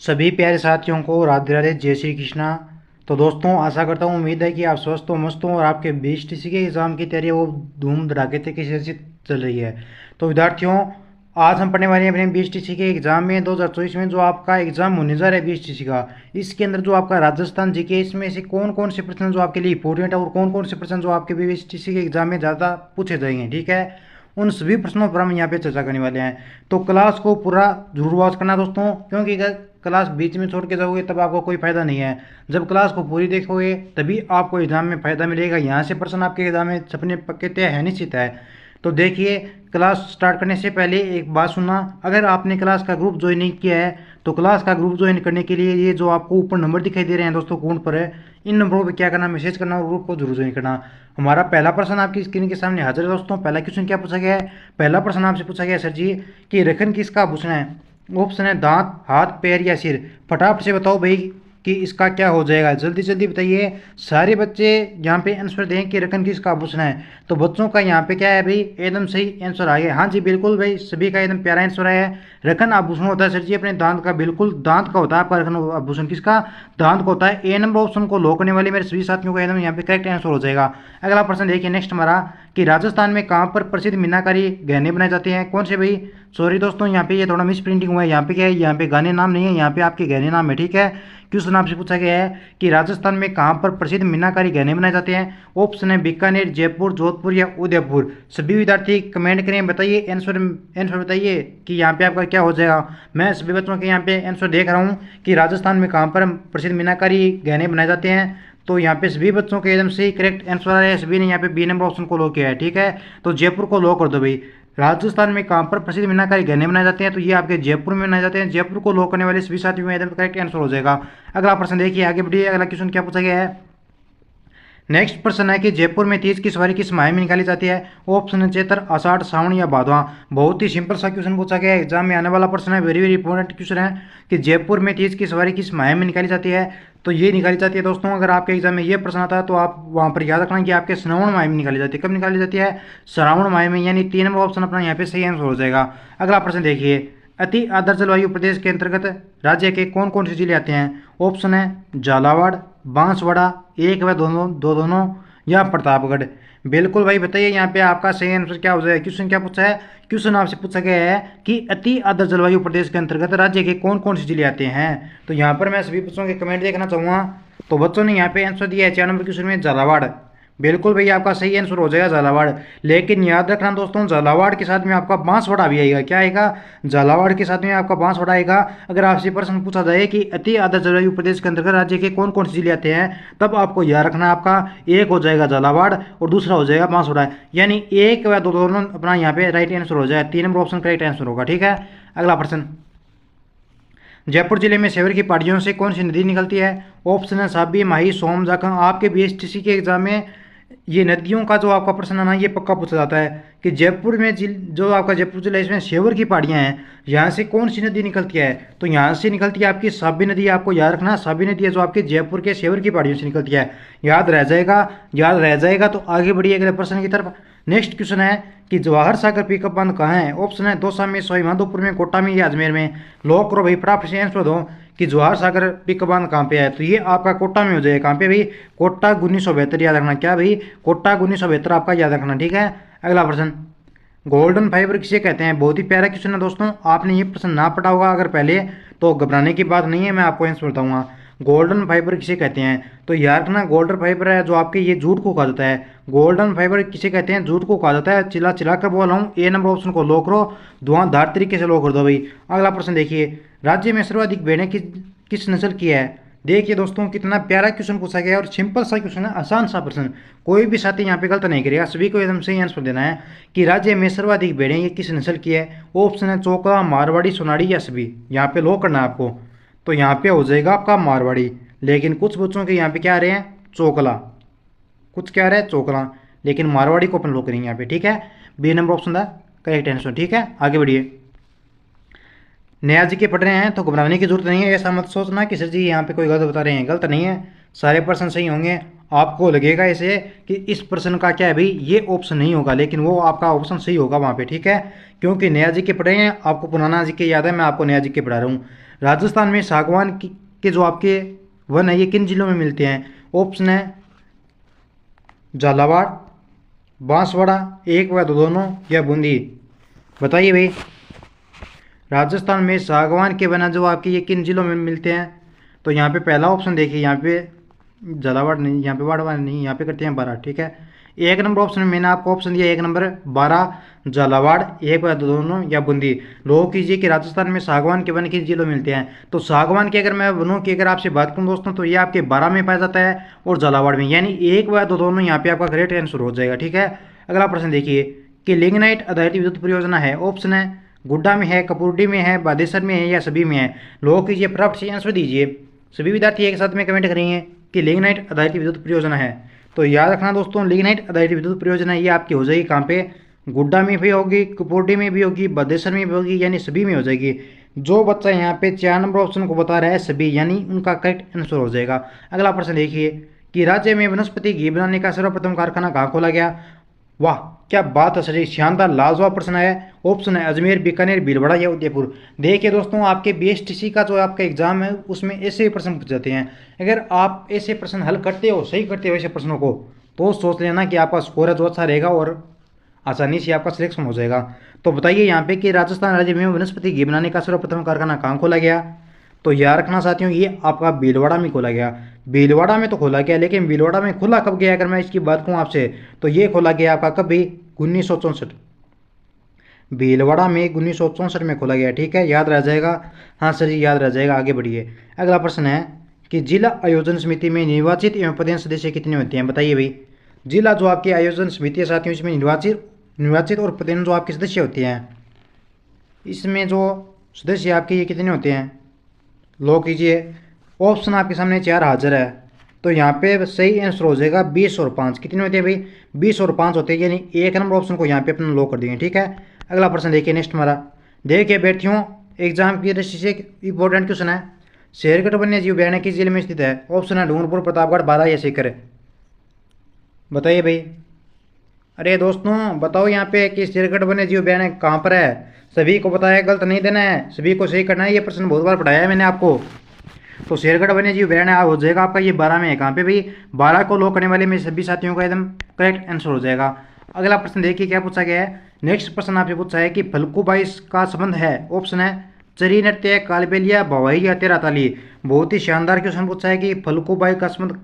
सभी प्यारे साथियों को राधे राधे, जय श्री कृष्णा। तो दोस्तों, आशा करता हूँ, उम्मीद है कि आप स्वस्थ हो, मस्त हो और आपके बीएसटीसी के एग्ज़ाम की तैयारी वो धूम धड़ाके तरीके से चल रही है। तो विद्यार्थियों, आज हम पढ़ने वाले हैं अपने बीएसटीसी के एग्जाम में 2024 में जो आपका एग्जाम होने जा रहा है बीएसटीसी का। इसके अंदर जो आपका राजस्थान जीके, इसमें से कौन कौन से प्रश्न जो आपके लिए इंपॉर्टेंट है और कौन कौन से प्रश्न जो आपके बीएसटीसी के एग्जाम में ज़्यादा पूछे जाएंगे, ठीक है, उन सभी प्रश्नों पर हम यहाँ पे चर्चा करने वाले हैं। तो क्लास को पूरा जरूर वॉच करना दोस्तों, क्योंकि अगर क्लास बीच में छोड़ के जाओगे तब आपको कोई फायदा नहीं है। जब क्लास को पूरी देखोगे तभी आपको एग्जाम में फायदा मिलेगा। यहाँ से प्रश्न आपके एग्जाम में छपने पक्के तय है, निश्चित है। तो देखिए, क्लास स्टार्ट करने से पहले एक बात सुनना। अगर आपने क्लास का ग्रुप ज्वाइन नहीं किया है तो क्लास का ग्रुप ज्वाइन करने के लिए ये जो आपको ऊपर नंबर दिखाई दे रहे हैं दोस्तों, कौन पर है, इन नंबरों पर क्या करना, मैसेज करना और ग्रुप को जरूर ज्वाइन करना। हमारा पहला प्रश्न आपकी स्क्रीन के सामने हाजिर है दोस्तों। पहला क्वेश्चन क्या पूछा गया है? पहला प्रश्न आपसे पूछा गया है, सर जी, कि रेखन किसका आभूषण है? ऑप्शन है दांत, हाथ, पैर या सिर। फटाफट से बताओ भाई कि इसका क्या हो जाएगा, जल्दी जल्दी बताइए। सारे बच्चे यहाँ पे आंसर दें कि रेखन किसका आभूषण है। तो बच्चों का यहाँ पे क्या है भाई, एकदम सही आंसर आ गया। हाँ जी, बिल्कुल भाई, सभी का एकदम प्यारा आंसर है। रेखन आभूषण होता है सर जी अपने दांत का, बिल्कुल दांत का होता है आपका रेखन आभूषण। किसका? दांत का होता है। ए नंबर ऑप्शन को लो करने वाले मेरे सभी साथियों को एकदम यहाँ पे करेक्ट आंसर हो जाएगा। अगला प्रश्न देखिए नेक्स्ट हमारा, कि राजस्थान में कहाँ पर प्रसिद्ध मीनाकारी गहने बनाए जाते हैं? कौन से भाई? सॉरी दोस्तों, यहाँ पे ये थोड़ा मिस प्रिंटिंग हुआ है। यहाँ पे क्या है, यहाँ पे गाने नाम नहीं है, यहाँ पे आपके गहने नाम है, ठीक है। क्वेश्चन आपसे पूछा गया है कि राजस्थान में कहाँ पर प्रसिद्ध मीनाकारी गहने बनाए जाते हैं? ऑप्शन है बीकानेर, जयपुर, जोधपुर या उदयपुर। सभी विद्यार्थी कमेंट करें, बताइए आंसर आंसर बताइए कि यहाँ पे आपका क्या हो जाएगा। मैं सभी बच्चों के यहाँ पे आंसर देख रहा हूँ कि राजस्थान में कहाँ पर प्रसिद्ध मीनाकारी गहने बनाए जाते हैं। तो यहाँ पे सभी बच्चों के एकदम सही करेक्ट आंसर आ रहे हैं। सभी ने यहाँ पे बी नंबर ऑप्शन को लो किया है, ठीक है। तो जयपुर को लो कर दो भाई। राजस्थान में कहाँ पर प्रसिद्ध मीनाकारी गहने बनाए जाते हैं? तो ये आपके जयपुर में बनाए जाते हैं। जयपुर को लो करने वाले सभी साथियों में एकदम करेक्ट आंसर हो जाएगा। अगला प्रश्न देखिए, आगे बढ़िए। अगला क्वेश्चन क्या पूछा गया है? नेक्स्ट प्रश्न है कि जयपुर में तीज की सवारी किस माह में निकाली जाती है? ऑप्शन है चैत्र, आषाढ़, सावन या भादवा। बहुत ही सिंपल सा क्वेश्चन पूछा गया है, एग्जाम में आने वाला प्रश्न है, वेरी वेरी इंपॉर्टेंट क्वेश्चन है कि जयपुर में तीज की सवारी किस माह में निकाली जाती है? तो ये निकाली जाती है दोस्तों, अगर आपके एग्जाम में ये प्रश्न आता है तो आप वहाँ पर याद रखना कि आपके श्रावण माह में निकाली जाती है। कब निकाली जाती है? श्रावण माह में, यानी 3 नंबर ऑप्शन अपना यहाँ पे सही आंसर हो जाएगा। अगला प्रश्न देखिए, अति आर्द्र जलवायु प्रदेश के अंतर्गत राज्य के कौन कौन से जिले आते हैं? ऑप्शन है झालावाड़, बांसवाड़ा, एक व दोनों, दो दोनों या प्रतापगढ़। बिल्कुल भाई, बताइए यहाँ पे आपका सही आंसर क्या हो जाएगा। क्वेश्चन क्या पूछा है? क्वेश्चन आपसे पूछा गया है कि अति आर्द्र जलवायु प्रदेश के अंतर्गत राज्य के कौन कौन से जिले आते हैं। तो यहाँ पर मैं सभी बच्चों के कमेंट देखना चाहूँगा। तो बच्चों ने यहाँ पे आंसर दिया है 4 नंबर क्वेश्चन में झालावाड़। बिल्कुल भैया, आपका सही आंसर हो जाएगा झालावाड़। लेकिन याद रखना दोस्तों, झालावाड़ के साथ में आपका बांसवाड़ा भी आएगा। क्या आएगा? झालावाड़ के साथ में आपका बांसवाड़ा आएगा। अगर आपसे प्रश्न पूछा जाए कि अति आर्द्र जलवायु प्रदेश के अंतर्गत राज्य के कौन कौन से जिले आते हैं, तब आपको याद रखना, आपका एक हो जाएगा झालावाड़ और दूसरा हो जाएगा बांसवाड़ा। यानी एक व दो दोनों अपना यहाँ पे राइट आंसर हो जाए। 3 नंबर ऑप्शन करेक्ट आंसर होगा, ठीक है। अगला प्रश्न, जयपुर जिले में सेवर की पहाड़ियों से कौन सी नदी निकलती है? ऑप्शन है साबी, माही, सोम, जाखंग। आपके बीएसटीसी के एग्जाम में ये नदियों का जो आपका प्रश्न है ना, ये पक्का पूछा जाता है कि जयपुर में जो आपका जयपुर जिला है, इसमें सेवर की पहाड़ियाँ हैं, यहाँ से कौन सी नदी निकलती है? तो यहाँ से निकलती है आपकी साबी नदी। आपको याद रखना, साबी नदी है जो आपके जयपुर के सेवर की पहाड़ियों से निकलती है। याद रह जाएगा, याद रह जाएगा। तो आगे बढ़िए अगले प्रश्न की तरफ। नेक्स्ट क्वेश्चन है कि जवाहर सागर पिकअप बांध कहाँ है? ऑप्शन है दौसा में, सवाई माधोपुर में, कोटा में या अजमेर में। लॉक करो भाई, फटाफट से आंसर दो कि जवाहर सागर पिकअप बांध कहाँ पे है। तो ये आपका कोटा में हो जाएगा। कहाँ पे भाई? कोटा 1972 याद रखना। क्या भाई? कोटा 1972 आपका याद रखना, ठीक है। अगला प्रश्न, गोल्डन फाइबर किसे कहते हैं? बहुत ही प्यारा क्वेश्चन है दोस्तों। आपने ये प्रश्न ना पढ़ा होगा अगर पहले, तो घबराने की बात नहीं है, मैं आपको आंसर बताऊंगा। गोल्डन फाइबर किसे कहते हैं? तो याद रखना, गोल्डन फाइबर है जो आपके ये जूट को कहा जाता है। गोल्डन फाइबर किसे कहते हैं? जूट को कहा जाता है। चिल्ला चिल्ला कर बोल रहा हूँ, ए नंबर ऑप्शन को लो करो, धुआंधार तरीके से लो कर दो भाई। अगला प्रश्न देखिए, राज्य में सर्वाधिक भेड़ें किस नस्ल की है? देखिए दोस्तों, कितना प्यारा क्वेश्चन पूछा गया और सिंपल सा क्वेश्चन है, आसान सा प्रश्न। कोई भी साथी यहाँ पे गलत नहीं करेगा, सभी को एकदम सही आंसर देना है कि राज्य में सर्वाधिक भेड़ें ये किस नस्ल की है। ऑप्शन है चोकला, मारवाड़ी, सोनाड़ी या सभी। यहाँ पे लो करना है आपको। तो यहाँ पे हो जाएगा आपका मारवाड़ी। लेकिन कुछ बच्चों के यहाँ पे क्या आ रहे हैं? चोकला। कुछ क्या आ रहा है? चोकला। लेकिन मारवाड़ी को अपन लो करेंगे यहाँ पे, ठीक है। बी नंबर ऑप्शन था करेक्ट आंसर, ठीक है। आगे बढ़िए। नया जी के पढ़ रहे हैं तो घबराने की जरूरत नहीं है। ऐसा मत सोचना कि सर जी यहाँ पे कोई गलत बता रहे हैं, गलत नहीं है, सारे प्रश्न सही होंगे। आपको लगेगा ऐसे कि इस प्रश्न का क्या है भाई, ये ऑप्शन नहीं होगा, लेकिन वो आपका ऑप्शन सही होगा वहाँ पे, ठीक है। क्योंकि नया जीके पढ़े हैं, आपको पुराना जीके याद है, मैं आपको नया जीके पढ़ा रहा हूँ। राजस्थान में सागवान के जो आपके वन है ये किन जिलों में मिलते हैं? ऑप्शन है झालावाड़, बांसवाड़ा, एक व दोनों, या बूंदी। बताइए भाई, राजस्थान में सागवान के वन जो आपके ये किन जिलों में मिलते हैं? तो यहाँ पे पहला ऑप्शन देखिए, यहाँ पे झालावाड़ नहीं, यहाँ पे बाड़वा नहीं, यहाँ पे करते हैं 12, ठीक है। एक नंबर ऑप्शन में मैंने आपको ऑप्शन दिया, एक नंबर 12 झालावाड़, एक व दोनों, या बूंदी। लो कीजिए कि राजस्थान में सागवान के वन किन जिलों में मिलते हैं। तो सागवान की अगर मैं वनों की अगर आपसे बात करूँ दोस्तों, तो ये आपके 12 में पाया जाता है और झालावाड़ में, यानी एक व दोनों यहाँ पे आपका करेक्ट आंसर हो जाएगा, ठीक है। अगला प्रश्न देखिए कि लिग्नाइट आधारित विद्युत परियोजना है, ऑप्शन है गुड्डा में है, कपूरडी में है, बादेसर में है, या सभी में है। लो कीजिए, फटाफट से आंसर दीजिए। सभी विद्यार्थी एक साथ में कमेंट करेंगे कि लिग्नाइट आधारित विद्युत परियोजना है। तो याद रखना दोस्तों, लिग्नाइट आधारित विद्युत परियोजना ये आपकी हो जाएगी कहाँ पे? गुड्डा में भी होगी, कपूरडी में भी होगी, बादेसर में भी होगी, यानी सभी में हो जाएगी। जो बच्चा यहाँ पे 4 नंबर ऑप्शन को बता रहा है सभी, यानी उनका करेक्ट आंसर हो जाएगा। अगला प्रश्न देखिए कि राज्य में वनस्पति घी बनाने का सर्वप्रथम कारखाना कहाँ खोला गया? वाह, क्या बात है सर, शानदार लाजवाब प्रश्न है। ऑप्शन है अजमेर, बीकानेर, भीलवाड़ा, या उदयपुर। देखिए दोस्तों, आपके बीएसटीसी का जो आपका एग्जाम है उसमें ऐसे प्रश्न पूछ जाते हैं। अगर आप ऐसे प्रश्न हल करते हो, सही करते हो ऐसे प्रश्नों को, तो सोच लेना कि आपका स्कोर है जो अच्छा रहेगा और आसानी से आपका सिलेक्शन हो जाएगा। तो बताइए यहाँ पे कि राजस्थान राज्य में वनस्पति घी बनाने का सर्वप्रथम कारखाना कहाँ खोला गया? तो याद रखना साथियों, ये आपका भीलवाड़ा में खोला गया। भीलवाड़ा में तो खोला गया, लेकिन भीलवाड़ा में खुला कब गया? अगर मैं इसकी बात कहूँ आपसे, तो ये खोला गया आपका कभी 1964। भीलवाड़ा में 1964 में खोला गया, ठीक है, याद रह जाएगा। हाँ सर जी, याद रह जाएगा। आगे बढ़िए। अगला प्रश्न है कि जिला आयोजन समिति में निर्वाचित एवं पदेन सदस्य कितने होते हैं? बताइए भाई, जिला जो आपकी आयोजन समिति है साथियों, इसमें निर्वाचित और पदेन जो आपके सदस्य होते हैं, इसमें जो सदस्य आपके ये कितने होते हैं? लो कीजिए, ऑप्शन आपके सामने 4 हाजिर है, तो यहाँ पे सही आंसर हो जाएगा 20 और 5। कितने होते हैं भाई? 20 और 5 होते हैं, यानी एक नंबर ऑप्शन को यहाँ पे अपना लो कर देंगे, ठीक है। अगला प्रश्न देखिए, नेक्स्ट हमारा। देखिए बैठियों, एग्जाम की दृष्टि से इंपॉर्टेंट क्वेश्चन है। शेरगढ़ वन्य जीव अभयारण्य किस जिले में स्थित है? ऑप्शन है डूंगरपुर, प्रतापगढ़, बारां, या सीकर। बताइए भाई। अरे दोस्तों बताओ यहाँ पे कि शेरगढ़ वन्य जीव अभयारण्य कहाँ पर है? सभी को पता है, गलत नहीं देना है, सभी को सही करना है। ये प्रश्न बहुत बार पढ़ाया है मैंने आपको। तो शेरगढ़ वन्य जीव अभयारण्य हो जाएगा आपका ये 12 में है। कहाँ पे भाई? 12 को लो करने वाले में सभी साथियों का एकदम करेक्ट आंसर हो जाएगा। अगला प्रश्न देखिए क्या पूछा गया है। नेक्स्ट प्रश्न आपसे पूछा है कि फल्गुबाई का संबंध है। ऑप्शन है चरी नृत्य, कालबेलिया, भवाई, या तेरा ताली। बहुत ही शानदार क्वेश्चन पूछा है कि फल्गुबाई का संबंध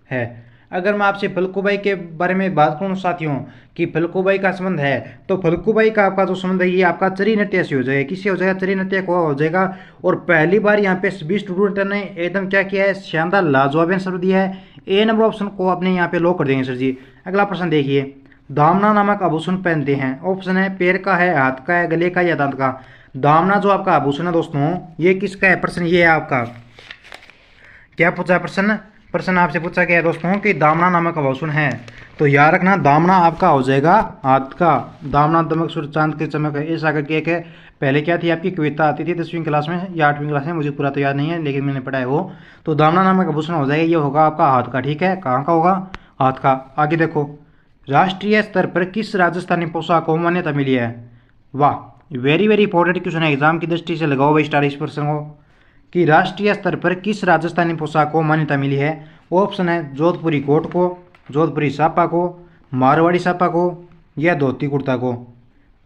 है। अगर मैं आपसे फल्गुबाई के बारे में बात करूं साथियों कि फल्गुबाई का संबंध है, तो फल्गुबाई का आपका जो संबंध है ये आपका चरी नृत्य से हो जाएगा। किससे हो जाएगा? चरी नृत्य को हो जाएगा। और पहली बार यहाँ पे सभी स्टूडेंट ने एकदम क्या किया है, शानदार लाजवाब आंसर दिया है। ए नंबर ऑप्शन को आपने यहाँ पे लॉक कर देंगे सर जी। अगला प्रश्न देखिए, दामना नामक आभूषण पहनते हैं। ऑप्शन है पैर का है, हाथ का है, गले का, या दांत का। दामना जो आपका आभूषण है दोस्तों, ये किसका है? प्रश्न ये है आपका, क्या पूछा है प्रश्न आपसे पूछा गया है दोस्तों कि दामना नामक आभूषण है। तो याद रखना, दामना आपका हो जाएगा हाथ का। दामना दमक सूर्य चांद की चमक है, ऐसा करके एक है। पहले क्या थी आपकी कविता आती थी 10वीं क्लास में या 8वीं क्लास में, मुझे पूरा तो याद नहीं है, लेकिन मैंने पढ़ा है वो। तो दामना नामक आभूषण हो जाएगा, ये होगा आपका हाथ का, ठीक है। कहाँ का होगा? हाथ का। आगे देखो, राष्ट्रीय स्तर पर किस राजस्थानी पोशाक को मान्यता मिली है? वाह, वेरी वेरी इंपॉर्टेंट क्वेश्चन है, एग्जाम की दृष्टि से लगाओ भाई स्टार इस प्रश्न को कि राष्ट्रीय स्तर पर किस राजस्थानी पोशाक को मान्यता मिली है। ऑप्शन है जोधपुरी कोट को, जोधपुरी सापा को, मारवाड़ी सापा को, या धोती कुर्ता को।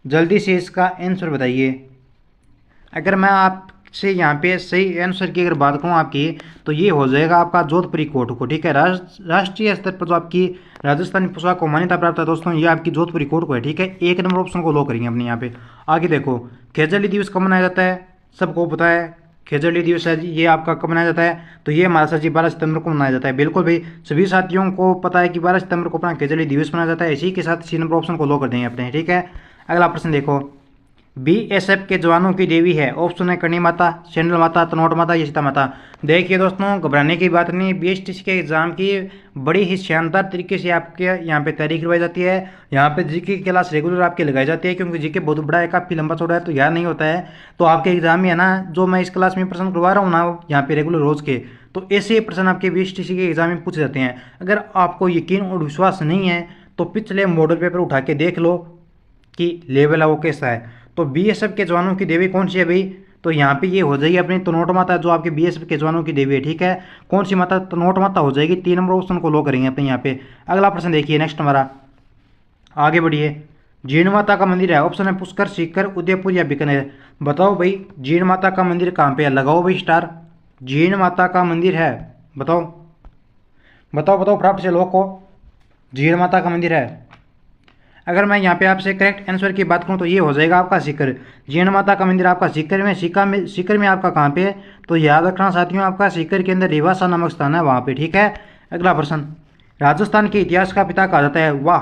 जल्दी से इसका आंसर बताइए। अगर मैं आपसे यहाँ पे सही आंसर की अगर बात करूँ आपकी, तो ये हो जाएगा आपका जोधपुरी कोट को, ठीक है। राष्ट्रीय स्तर पर जो आपकी राजस्थानी पोशाक को मान्यता प्राप्त है दोस्तों, ये आपकी जोधपुरी कोट को है, ठीक है। एक नंबर ऑप्शन को लो करेंगे अपने यहाँ पे। आगे देखो, खेजड़ी दिवस कब मनाया जाता है? सबको पता है खेजड़ी दिवस है ये आपका कब मनाया जाता है? तो ये हमारा सर जी 12 सितंबर को मनाया जाता है। बिल्कुल भाई, सभी साथियों को पता है कि 12 सितंबर को अपना खेजड़ी दिवस मनाया जाता है। इसी के साथ सी नंबर ऑप्शन को लो कर देंगे अपने, ठीक है। अगला प्रश्न देखो, बीएसएफ के जवानों की देवी है। ऑप्शन है करणी माता, सेंडल माता, तनोट माता, या सीता माता। देखिए दोस्तों, घबराने की बात नहीं, बीएसटीसी के एग्जाम की बड़ी ही शानदार तरीके से आपके यहाँ पे तैयारी करवाई जाती है। यहाँ पे जीके की क्लास रेगुलर आपकी लगाई जाती है, क्योंकि जीके बहुत बड़ा है, काफ़ी लंबा चौड़ा है, तो याद नहीं होता है। तो आपके एग्जाम में है ना, जो मैं इस क्लास में प्रश्न करवा रहा हूँ ना यहाँ पे रेगुलर रोज के, तो ऐसे प्रश्न आपके बीएसटीसी के एग्जाम में पूछे जाते हैं। अगर आपको यकीन और विश्वास नहीं है तो पिछले मॉडल पेपर उठा के देख लो कि लेवल है वो कैसा है। तो बीएसएफ के जवानों की देवी कौन सी है भाई, तो यहाँ पे ये हो जाएगी अपनी तनोट माता, जो आपके बीएसएफ के जवानों की देवी है। ठीक है, कौन सी माता, तनोट माता हो जाएगी। 3 नंबर ऑप्शन को लो करेंगे अपने यहाँ पे। अगला प्रश्न देखिए नेक्स्ट हमारा, आगे बढ़िए। जीण माता का मंदिर है, ऑप्शन है पुष्कर, सीकर, उदयपुर या बीकानेर। बताओ भाई जीण माता का मंदिर कहाँ पे है, लगाओ भाई स्टार। जीण माता का मंदिर है, बताओ बताओ बताओ फटाफट से लोग को, जीण माता का मंदिर है। अगर मैं यहाँ पे आपसे करेक्ट आंसर की बात करूँ तो ये हो जाएगा आपका सीकर। जीण माता का मंदिर आपका सीकर में, सीकर में आपका कहाँ पे है, तो याद रखना साथियों आपका सीकर के अंदर रिवासा नामक स्थान है वहाँ पे। ठीक है, अगला प्रश्न, राजस्थान के इतिहास का पिता कहा जाता है। वाह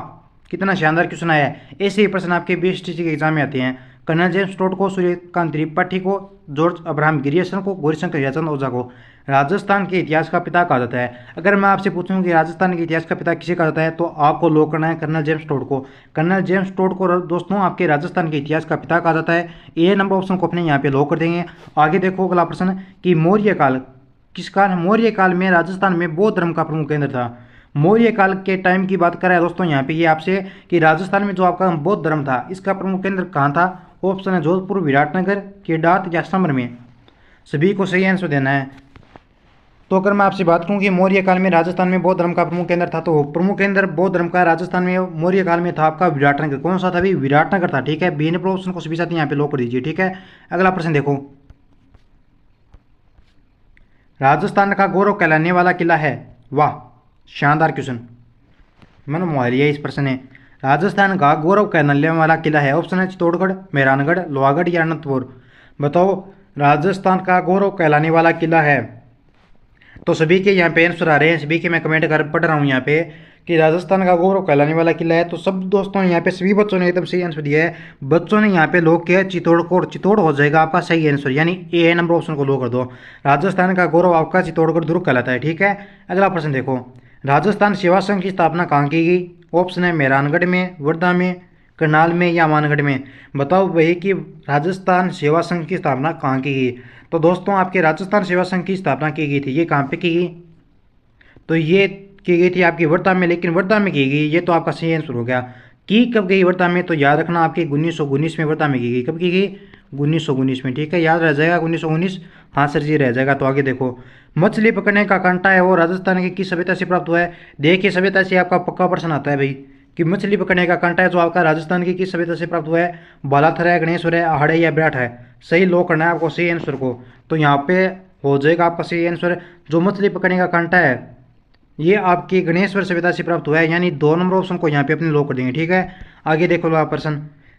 कितना शानदार क्वेश्चन आया है। ऐसे ही प्रश्न आपके बीएसटीसी के एग्जाम में आते हैं। कर्नल जेम्स टोड को, सूर्यकांत त्रिपाठी को, जॉर्ज अब्राहम गिरियसन को, गौरीशंकर याचंद ओझा को राजस्थान के इतिहास का पिता कहा जाता है। अगर मैं आपसे पूछूं कि राजस्थान के इतिहास का पिता किसे कहा जाता है तो आपको लॉक करना है कर्नल जेम्स टोड को। कर्नल जेम्स टोड को दोस्तों आपके राजस्थान के इतिहास का पिता कहा जाता है। ए नंबर ऑप्शन को अपने यहाँ पे लॉक कर देंगे। आगे देखो अगला प्रश्न कि मौर्य काल किस काल, मौर्य काल में राजस्थान में बौद्ध धर्म का प्रमुख केंद्र था। मौर्य काल के टाइम की बात करें दोस्तों यहाँ पे ये आपसे कि राजस्थान में जो आपका बौद्ध धर्म था इसका प्रमुख केंद्र कहाँ था। ऑप्शन है जोधपुर, विराटनगर, केदार या समर में। सभी को सही आंसर देना है। तो अगर मैं आपसे बात करूं कि मौर्य काल में राजस्थान में बौद्ध धर्म का प्रमुख केंद्र था तो प्रमुख केंद्र बौद्ध धर्म का राजस्थान में मौर्य काल में था आपका विराटनगर। कौन सा था भाई, विराटनगर था। ठीक है, बी नंबर ऑप्शन को सभी साथी यहाँ पे लॉक कर दीजिए। ठीक है, अगला प्रश्न देखो, राजस्थान का गौरव कहलाने वाला किला है। वाह शानदार क्वेश्चन, मन मोह लिया इस प्रश्न ने। राजस्थान का गौरव कहलाने वाला किला है, ऑप्शन है चित्तौड़गढ़, मेहरानगढ़, लोहागढ़ या अनंतपुर। बताओ राजस्थान का गौरव कहलाने वाला किला है। तो सभी के यहाँ पे आंसर आ रहे हैं, सभी के मैं कमेंट कर पढ़ रहा हूँ यहाँ पे कि राजस्थान का गौरव कहलाने वाला किला है। तो सब दोस्तों ने यहाँ पे सभी बच्चों ने एकदम सही आंसर दिया है। बच्चों ने यहाँ पे लोग किया चित्तौड़गढ़, चित्तौड़ हो जाएगा आपका सही आंसर, यानी ए नंबर ऑप्शन को लो कर दो। राजस्थान का गौरव आपका चित्तौड़गढ़ दुर्ग कहलाता है। ठीक है, अगला प्रश्न देखो, राजस्थान सेवा संघ की स्थापना कहाँ की गई। ऑप्शन है मेहरानगढ़ में, वर्धा में, करनाल में या मानगढ़ में। बताओ भाई कि राजस्थान सेवा संघ की स्थापना कहाँ की गई। तो दोस्तों आपके राजस्थान सेवा संघ की स्थापना की गई थी, ये कहाँ पे की गई, तो ये की गई थी आपकी वर्धा में, लेकिन वर्धा में की गई, ये तो आपका सही आंसर हो गया। की कब गई वर्धा में, तो याद रखना आपकी 1919 में वर्धा में की गई। कब की गई, 1919 में। ठीक है, याद रह जाएगा 1919, हाँ सर जी रह जाएगा। तो आगे देखो, मछली पकड़ने का कांटा है वो राजस्थान की किस सभ्यता से प्राप्त हुआ है। देखिए सभ्यता से आपका पक्का प्रश्न आता है भाई कि मछली पकड़ने का कांटा है जो आपका राजस्थान की किस सभ्यता से प्राप्त हुआ है। बालाथर है, गणेश्वर है, आहड़ है या विराट है। सही लो करना है आपको सही आंसर को। तो यहाँ पे हो जाएगा आपका सही आंसर, जो मछली पकड़ने का कांटा है ये आपकी गणेश्वर सभ्यता से प्राप्त हुआ है, यानी 2 नंबर ऑप्शन को यहाँ पे अपने लो कर देंगे। ठीक है, आगे देखो आप प्रश्न,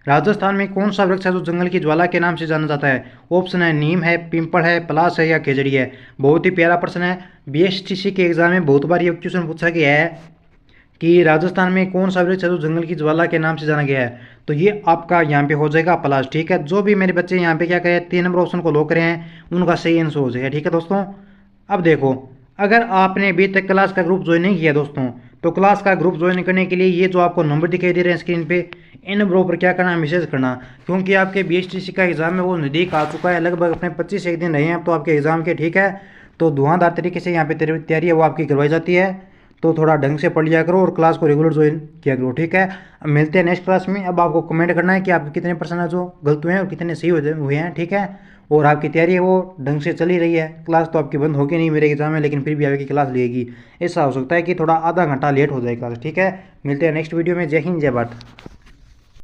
राजस्थान में कौन सा वृक्ष है जो जंगल की ज्वाला के नाम से जाना जाता है। ऑप्शन है नीम है, पिंपल है, पलाश है या खेजड़ी है। बहुत ही प्यारा प्रश्न है, बीएसटीसी के एग्जाम में बहुत बार ये क्वेश्चन पूछा गया है कि राजस्थान में कौन सा वृक्ष है जो जंगल की ज्वाला के नाम से जाना गया है। तो ये आपका यहाँ पे हो जाएगा पलाश। ठीक है, जो भी मेरे बच्चे यहाँ पे क्या करें 3 नंबर ऑप्शन को लो करे हैं उनका सही आंसर हो जाएगा। ठीक है दोस्तों, अब देखो अगर आपने अभी तक क्लास का ग्रुप ज्वाइन नहीं किया दोस्तों तो क्लास का ग्रुप ज्वाइन करने के लिए ये जो आपको नंबर दिखाई दे रहे हैं स्क्रीन पे, इन नंबरों पर क्या करना, मैसेज करना। क्योंकि आपके बीएसटीसी का एग्जाम है वो नज़दीक आ चुका है, लगभग अपने 25 एक दिन रहे हैं अब तो आपके एग्जाम के। ठीक है, तो धुआंधार तरीके से यहाँ पे तैयारी है वो आपकी करवाई जाती है, तो थोड़ा ढंग से पढ़ लिया करो और क्लास को रेगुलर ज्वाइन किया करो। ठीक है, अब मिलते हैं नेक्स्ट क्लास में। अब आपको कमेंट करना है कि आपके कितने % जो गलत हुए हैं और कितने सही हुए हैं। ठीक है, और आपकी तैयारी है वो ढंग से चली रही है। क्लास तो आपकी बंद होगी नहीं मेरे एग्जाम में, लेकिन फिर भी आपकी क्लास लेगी। ऐसा हो सकता है कि थोड़ा आधा घंटा लेट हो जाए क्लास। ठीक है, मिलते हैं नेक्स्ट वीडियो में। जय हिंद जय भारत।